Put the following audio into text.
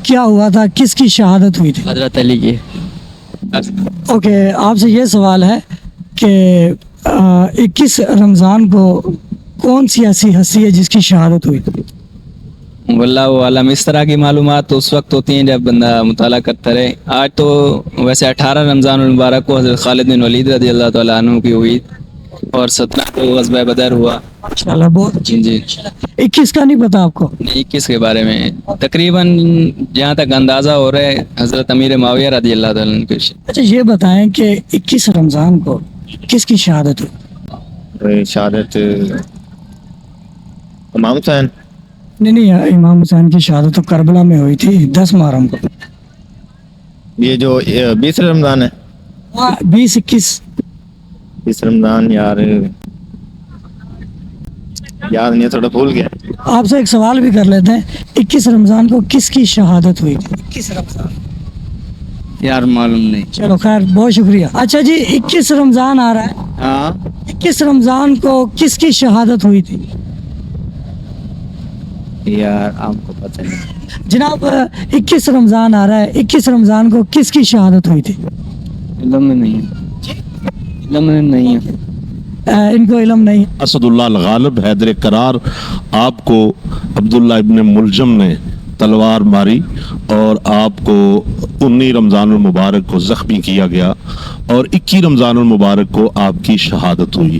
کیا ہوا تھا, کس کی شہادت ہوئی تھی؟ حضرت علی کی. اوکے, آپ سے یہ سوال ہے کہ 21 رمضان کو کون سی ایسی ہستی ہے جس کی شہادت ہوئی تھی؟ واللہ عالم, اس طرح کی معلومات تو اس وقت ہوتی ہیں جب بندہ مطالعہ کرتا رہے. آج تو ویسے 18 رمضان المبارک کو حضرت خالد بن ولید رضی اللہ تعالیٰ عنہ کی ہوئی, اور 17 کو غزوہ بدر ہوا. ماشاءاللہ, بہت اچھی. جی 21 کا نہیں پتا آپ کو؟ 21 کے بارے میں تقریباً جہاں تک اندازہ ہو رہا ہے حضرت امیر معاویہ رضی اللہ تعالیٰ عنہ کی. اچھا یہ بتائیں کہ 21 رمضان کو کس کی شہادت ہوئی؟ شہادت امام حسین. نہیں, امام حسین کی شہادت تو کربلا میں ہوئی تھی 10 محرم کو. یہ جو 20 رمضان ہے, 20-21. 20 رمضان یار یاد نہیں, تھوڑا بھول گیا. آپ سے ایک سوال بھی کر لیتے ہیں, 21 رمضان کو کس کی شہادت ہوئی تھی؟ 21 رمضان یار معلوم نہیں. چلو خیر, بہت شکریہ. اچھا جی, 21 رمضان آ رہا ہے, ہاں 21 رمضان کو کس کی شہادت ہوئی تھی؟ یار آپ کو پتہ نہیں. جناب 21 رمضان آ رہا ہے, 21 رمضان کو کس کی شہادت ہوئی تھی؟ علم نہیں ہے, علم نہیں ہے. ان کو علم نہیں. اسد اللہ الغالب حیدر کرار, آپ کو عبداللہ ابن ملجم نے تلوار ماری اور آپ کو 19 رمضان المبارک کو زخمی کیا گیا اور 21 رمضان المبارک کو آپ کی شہادت ہوئی.